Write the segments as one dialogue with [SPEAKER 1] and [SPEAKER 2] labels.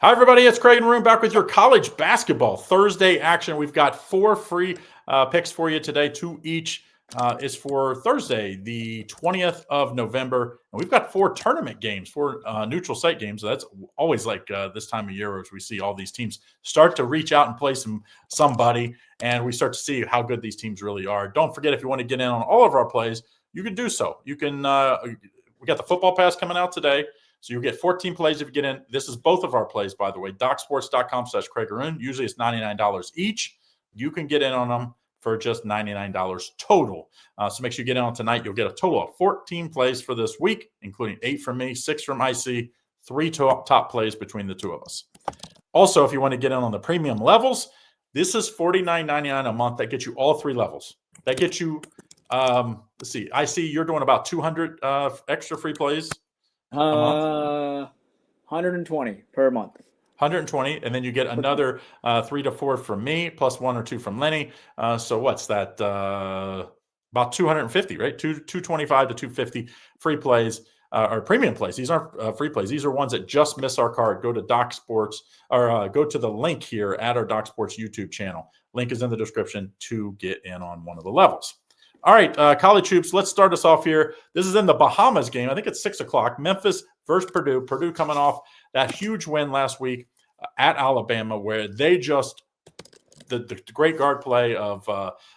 [SPEAKER 1] Hi, everybody. It's Craig and Arun back with your college basketball Thursday action. We've got 4 free picks for you today. 2 each is for Thursday, the 20th of November. And we've got 4 tournament games, 4 neutral site games. That's always like this time of year as we see all these teams start to reach out and play somebody, and we start to see how good these teams really are. Don't forget, if you want to get in on all of our plays, you can do so. You can. We got the football pass coming out today. So you'll get 14 plays if you get in. This is both of our plays, by the way, docsports.com/CraigArun. Usually it's $99 each. You can get in on them for just $99 total. So make sure you get in on tonight. You'll get a total of 14 plays for this week, including 8 from me, 6 from IC, 3 top plays between the two of us. Also, if you want to get in on the premium levels, this is $49.99 a month. That gets you all 3 levels. That gets you, let's see, IC, you're doing about 200 extra free plays.
[SPEAKER 2] 120 per month.
[SPEAKER 1] 120, and then you get another 3 to 4 from me, plus 1 or 2 from Lenny. So what's that? About 250, right? 225 to 250 free plays or premium plays. These aren't free plays. These are ones that just miss our card. Go to Doc Sports or go to the link here at our Doc Sports YouTube channel. Link is in the description to get in on one of the levels. All right, college hoops. Let's start us off here. This is in the Bahamas game. I think it's 6 o'clock. Memphis versus Purdue. Purdue coming off that huge win last week at Alabama, where they just the great guard play of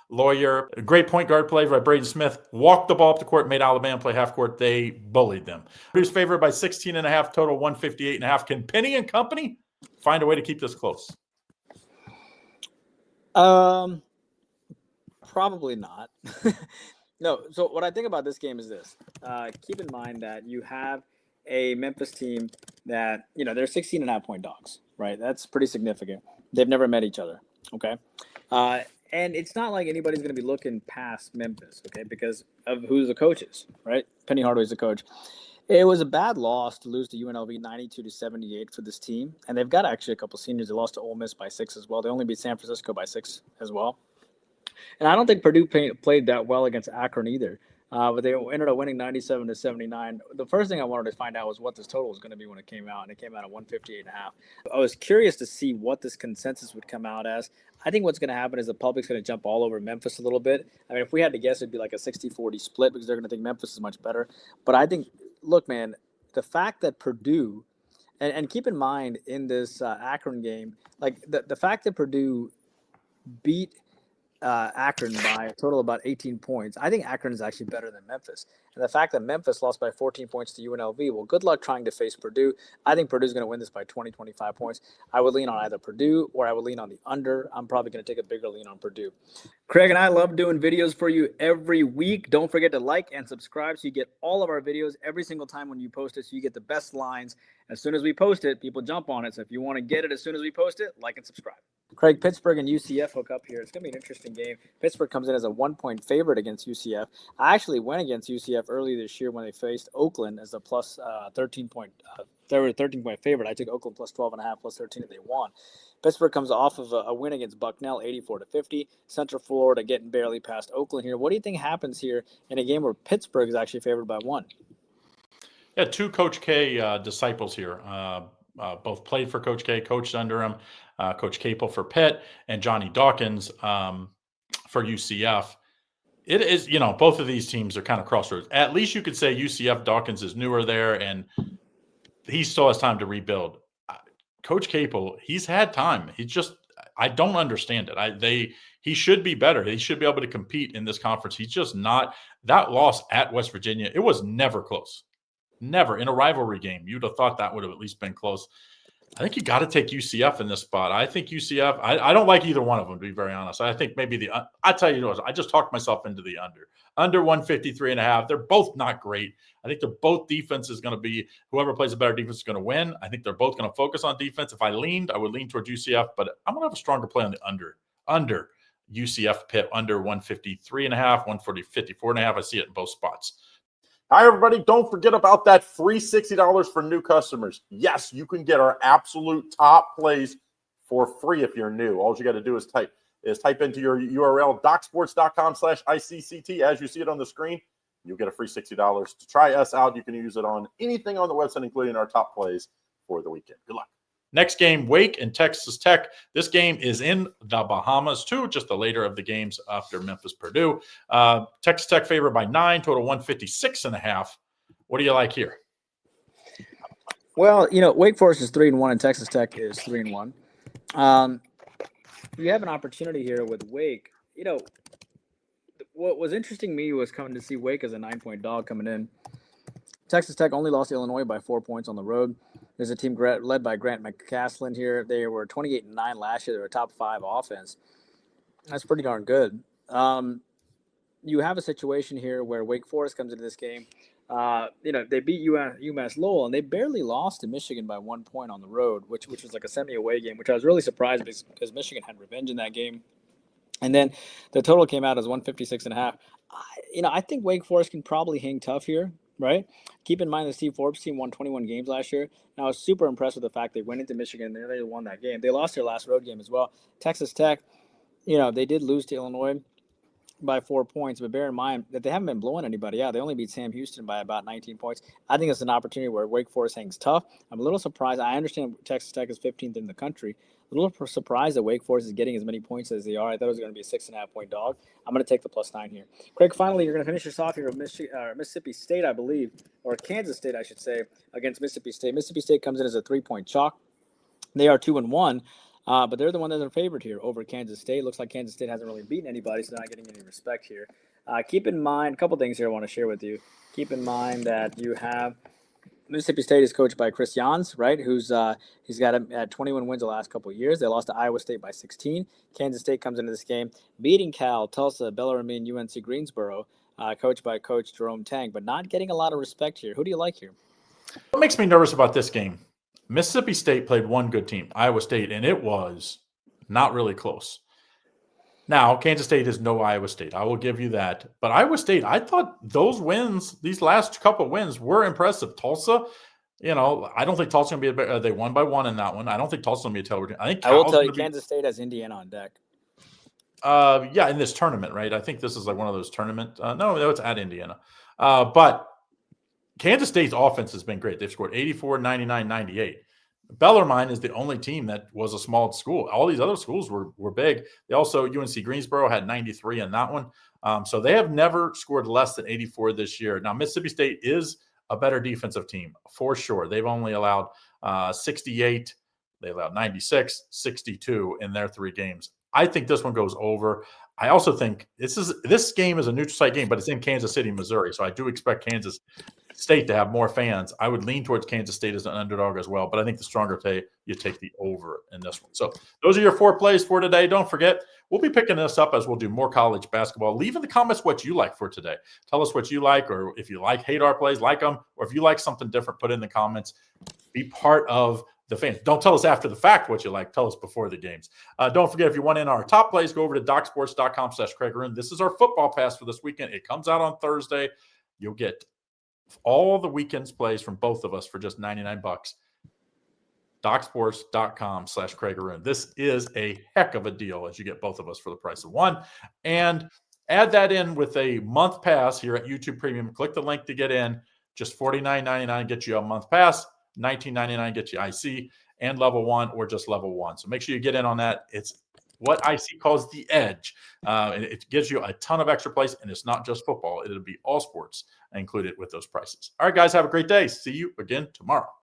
[SPEAKER 1] Lawyer, a great point guard play by Braden Smith, walked the ball up the court, made Alabama play half court. They bullied them. Purdue's favored by 16.5, total 158.5. Can Penny and company find a way to keep this close?
[SPEAKER 2] Probably not. No. So what I think about this game is this. Keep in mind that you have a Memphis team that, they're 16.5-point dogs, right? That's pretty significant. They've never met each other, okay? And it's not like anybody's going to be looking past Memphis, okay, because of who the coach is, right? Penny Hardaway's the coach. It was a bad loss to lose to UNLV 92-78 for this team, and they've got actually a couple seniors. They lost to Ole Miss by 6 as well. They only beat San Francisco by 6 as well. And I don't think Purdue played that well against Akron either. But they ended up winning 97-79. The first thing I wanted to find out was what this total was going to be when it came out, and it came out at 158.5. I was curious to see what this consensus would come out as. I think what's going to happen is the public's going to jump all over Memphis a little bit. I mean, if we had to guess, it'd be like a 60-40 split because they're going to think Memphis is much better. But I think, look, man, the fact that Purdue, and keep in mind in this Akron game, like the fact that Purdue beat Akron by a total of about 18 points. I think Akron is actually better than Memphis. And the fact that Memphis lost by 14 points to UNLV, well, good luck trying to face Purdue. I think Purdue's going to win this by 20, 25 points. I would lean on either Purdue or I would lean on the under. I'm probably going to take a bigger lean on Purdue. Craig and I love doing videos for you every week. Don't forget to like and subscribe so you get all of our videos every single time when you post it, so you get the best lines. As soon as we post it, people jump on it. So if you want to get it as soon as we post it, like and subscribe. Craig, Pittsburgh and UCF hook up here. It's going to be an interesting game. Pittsburgh comes in as a 1-point favorite against UCF. I actually went against UCF early this year when they faced Oakland as a plus 13-point. They were a 13-point favorite. I took Oakland plus 12.5, plus 13, and they won. Pittsburgh comes off of a win against Bucknell, 84-50. Central Florida getting barely past Oakland here. What do you think happens here in a game where Pittsburgh is actually favored by 1?
[SPEAKER 1] Yeah, 2 Coach K disciples here. Both played for Coach K, coached under him. Coach Capel for Pitt and Johnny Dawkins for UCF. It is, both of these teams are kind of crossroads. At least you could say UCF Dawkins is newer there, and he still has time to rebuild. Coach Capel, he's had time. I don't understand it. He should be better. He should be able to compete in this conference. He's just not. That loss at West Virginia, it was never close. Never in a rivalry game. You'd have thought that would have at least been close. I think you got to take UCF in this spot. I think UCF, I don't like either one of them, to be very honest. I think maybe I tell you what, I just talked myself into the under 153.5. They're both not great. I think they're both defense is going to be, whoever plays a better defense is going to win. I think they're both going to focus on defense. If I would lean towards UCF, but I'm going to have a stronger play on the under UCF Pitt, under 153.5, 154.5. I see it in both spots. Hi, everybody. Don't forget about that free $60 for new customers. Yes, you can get our absolute top plays for free if you're new. All you got to do is type into your URL, docsports.com/ICCT, as you see it on the screen. You'll get a free $60 to try us out. You can use it on anything on the website, including our top plays for the weekend. Good luck. Next game, Wake and Texas Tech. This game is in the Bahamas too, just the later of the games after Memphis, Purdue. Texas Tech favored by 9, total 156.5. What do you like here?
[SPEAKER 2] Well, Wake Forest is 3-1 and Texas Tech is 3-1. You have an opportunity here with Wake. What was interesting to me was coming to see Wake as a 9-point dog coming in. Texas Tech only lost to Illinois by 4 points on the road. There's a team led by Grant McCaslin here. They were 28-9 last year. They were a top 5 offense. That's pretty darn good. You have a situation here where Wake Forest comes into this game. They beat UMass Lowell, and they barely lost to Michigan by 1 point on the road, which was like a semi-away game, which I was really surprised because Michigan had revenge in that game. And then the total came out as 156.5. I think Wake Forest can probably hang tough here, right? Keep in mind the Steve Forbes team won 21 games last year. And I was super impressed with the fact they went into Michigan and they won that game. They lost their last road game as well. Texas Tech, they did lose to Illinois by 4 points, but bear in mind that they haven't been blowing anybody out. They only beat Sam Houston by about 19 points. I think it's an opportunity where Wake Forest hangs tough. I'm a little surprised. I understand Texas Tech is 15th in the country. A little surprised that Wake Forest is getting as many points as they are. I thought it was going to be a 6.5-point dog. I'm going to take the +9 here. Craig, finally, you're going to finish us off here with Mississippi State, I believe, or Kansas State, I should say, against Mississippi State. Mississippi State comes in as a 3-point chalk. They are 2-1. But they're the one that are favored here over Kansas State. Looks like Kansas State hasn't really beaten anybody, so they're not getting any respect here. Keep in mind, a couple things here I want to share with you. Keep in mind that you have Mississippi State is coached by Chris Jans, right? He's got 21 wins the last couple of years. They lost to Iowa State by 16. Kansas State comes into this game beating Cal, Tulsa, Bellarmine, and UNC Greensboro, coached by Coach Jerome Tang, but not getting a lot of respect here. Who do you like here?
[SPEAKER 1] What makes me nervous about this game? Mississippi State played one good team, Iowa State, and it was not really close. Now, Kansas State is no Iowa State. I will give you that. But Iowa State, I thought those wins, these last couple of wins, were impressive. Tulsa, I don't think Tulsa's going to be they won by 1 in that one. I don't think Tulsa's going to be a tailwind. I think
[SPEAKER 2] I will tell you, Kansas State has Indiana on deck.
[SPEAKER 1] Yeah, in this tournament, right? I think this is like one of those tournament. No, it's at Indiana. But Kansas State's offense has been great. They've scored 84, 99, 98. Bellarmine is the only team that was a small school. All these other schools were big. They also, UNC Greensboro had 93 in that one. So they have never scored less than 84 this year. Now, Mississippi State is a better defensive team for sure. They've only allowed 68. They allowed 96, 62 in their 3 games. I think this one goes over. I also think this game is a neutral site game, but it's in Kansas City, Missouri. So I do expect Kansas State to have more fans. I would lean towards Kansas State as an underdog as well, but I think the stronger play, you take the over in this one. So those are your 4 plays for today. Don't forget, we'll be picking this up as we'll do more college basketball. Leave in the comments what you like for today. Tell us what you like, or if you hate our plays, like them, or if you like something different, put it in the comments. Be part of the fans. Don't tell us after the fact what you like. Tell us before the games. Don't forget, if you want in our top plays, go over to docsports.com/Craig Arun. This is our football pass for this weekend. It comes out on Thursday. You'll get all the weekend's plays from both of us for just $99. docsports.com/Craig Arun. This is a heck of a deal as you get both of us for the price of one. And add that in with a month pass here at YouTube Premium. Click the link to get in. Just $49.99 gets you a month pass. $19.99 gets you IC and level 1, or just level 1. So make sure you get in on that. It's what IC calls the edge. And it gives you a ton of extra plays, and it's not just football. It'll be all sports included with those prices. All right, guys, have a great day. See you again tomorrow.